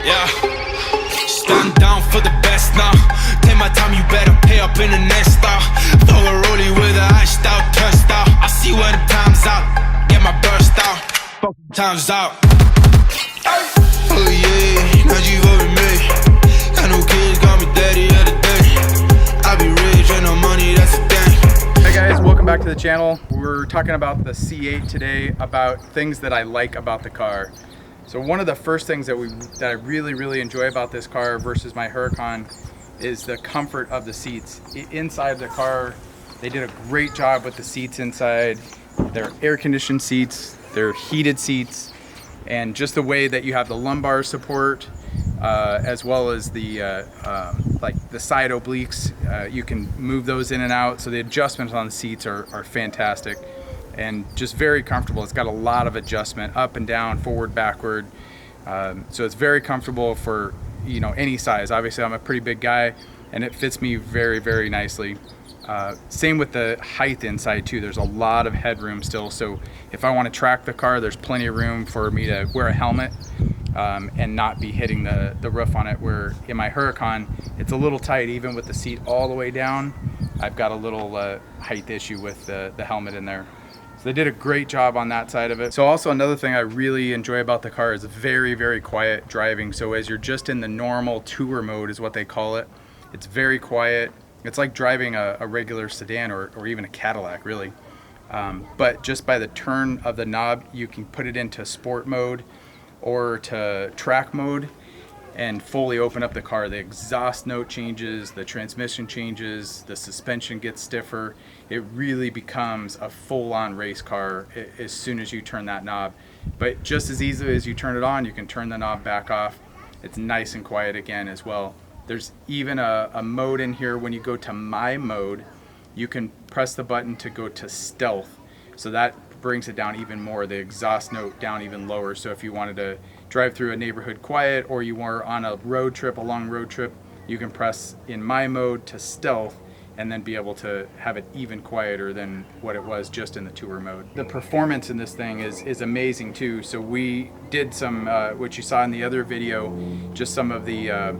Yeah, stand down for the best now. Take my time, you better pay up in the next style. Throw a rollie with a iced out, turned out. I see when the time's out, get my burst out. Time's out. Oh yeah, now you over me. Got no kids, got me daddy of the day. I be rich and no money, that's the thing. Hey guys, welcome back to the channel. We're talking about the C8 today, about things that I like about the car. So one of the first things that I really enjoy about this car versus my Huracan is the comfort of the seats. Inside the car, they did a great job with the seats inside. They're air-conditioned seats, they're heated seats, and just the way that you have the lumbar support, as well as the like the side obliques, you can move those in and out. So the adjustments on the seats are fantastic and just very comfortable. It's got a lot of adjustment up and down, forward, backward. So it's very comfortable for, you know, any size. Obviously I'm a pretty big guy and it fits me very nicely. Same with the height inside too. There's a lot of headroom still. So if I want to track the car, there's plenty of room for me to wear a helmet and not be hitting the roof on it, where in my Huracan, it's a little tight even with the seat all the way down. I've got a little height issue with the helmet in there. So they did a great job on that side of it. So also another thing I really enjoy about the car is very quiet driving. So as you're just in the normal tour mode is what they call it, it's very quiet. It's like driving a regular sedan or even a Cadillac really. But just by the turn of the knob, you can put it into sport mode or to track mode and fully open up the car. The exhaust note changes, the transmission changes, the suspension gets stiffer. It really becomes a full-on race car as soon as you turn that knob. But just as easily as you turn it on, you can turn the knob back off. It's nice and quiet again as well. There's even a mode in here. When you go to my mode, you can press the button to go to stealth. So that brings it down even more, the exhaust note down even lower. So if you wanted to drive through a neighborhood quiet, or you were on a road trip, a long road trip, you can press in my mode to stealth and then be able to have it even quieter than what it was just in the tour mode. The performance in this thing is amazing too. So we did some, what you saw in the other video, just some of the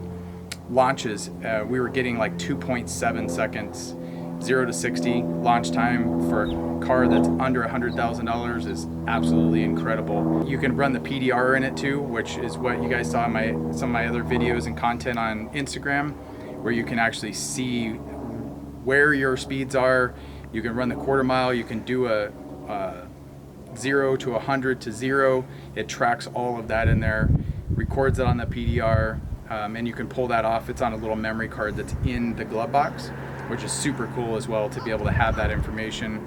launches. We were getting like 2.7 seconds 0 to 60 launch time for a car that's under $100,000 is absolutely incredible. You can run the PDR in it too, which is what you guys saw in some of my other videos and content on Instagram, where you can actually see where your speeds are. You can run the quarter mile, you can do a 0 to 100 to 0. It tracks all of that in there, records it on the PDR, and you can pull that off. It's on a little memory card that's in the glove box, which is super cool as well to be able to have that information,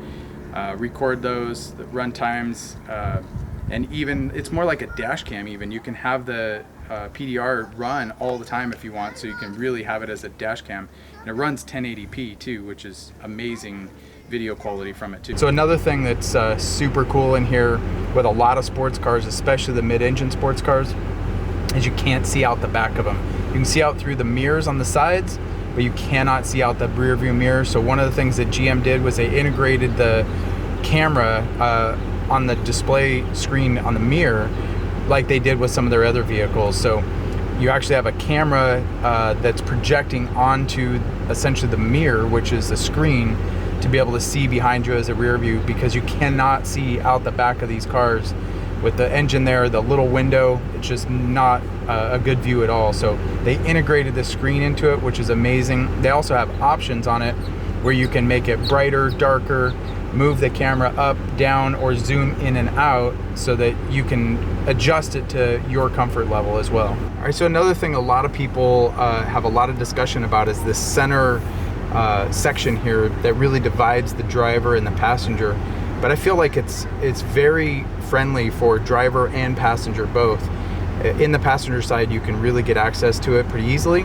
record those, the run times, and even it's more like a dash cam even. You can have the PDR run all the time if you want, so you can really have it as a dash cam. And it runs 1080p too, which is amazing video quality from it too. So another thing that's super cool in here with a lot of sports cars, especially the mid-engine sports cars, is you can't see out the back of them. You can see out through the mirrors on the sides, but you cannot see out the rear view mirror. So one of the things that GM did was they integrated the camera on the display screen on the mirror like they did with some of their other vehicles. So you actually have a camera that's projecting onto essentially the mirror, which is the screen, to be able to see behind you as a rear view, because you cannot see out the back of these cars. With the engine there, the little window, it's just not a good view at all. So they integrated the screen into it, which is amazing. They also have options on it where you can make it brighter, darker, move the camera up, down, or zoom in and out so that you can adjust it to your comfort level as well. All right, so another thing a lot of people have a lot of discussion about is this center section here that really divides the driver and the passenger. But I feel like it's very friendly for driver and passenger both. In the passenger side, you can really get access to it pretty easily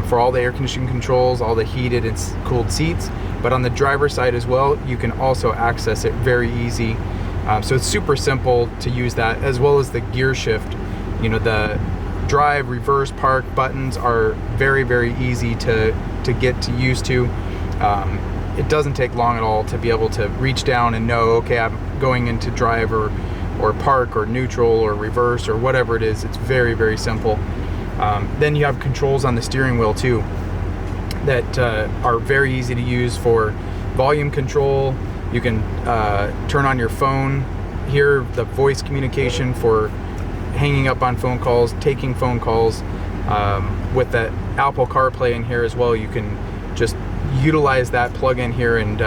for all the air conditioning controls, all the heated and cooled seats. But on the driver side as well, you can also access it very easy. So it's super simple to use that, as well as the gear shift. You know, the drive, reverse, park buttons are very easy to get used to. It doesn't take long at all to be able to reach down and know, okay, I'm going into drive or park or neutral or reverse or whatever it is. It's very simple. Then you have controls on the steering wheel too that are very easy to use for volume control. You can turn on your phone, hear the voice communication for hanging up on phone calls, taking phone calls. With the Apple CarPlay in here as well, you can just utilize that plug in here and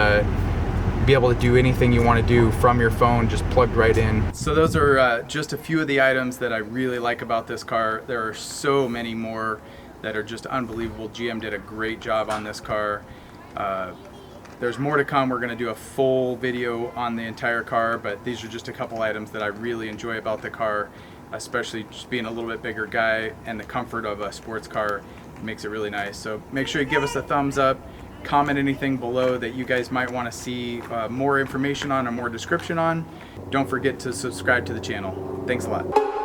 be able to do anything you want to do from your phone, just plugged right in. So those are just a few of the items that I really like about this car. There are so many more that are just unbelievable. GM did a great job on this car. There's more to come. We're going to do a full video on the entire car, but these are just a couple items that I really enjoy about the car, especially just being a little bit bigger guy, and the comfort of a sports car makes it really nice. So make sure you give us a thumbs up, comment anything below that you guys might want to see more information on or more description on. Don't forget to subscribe to the channel. Thanks a lot.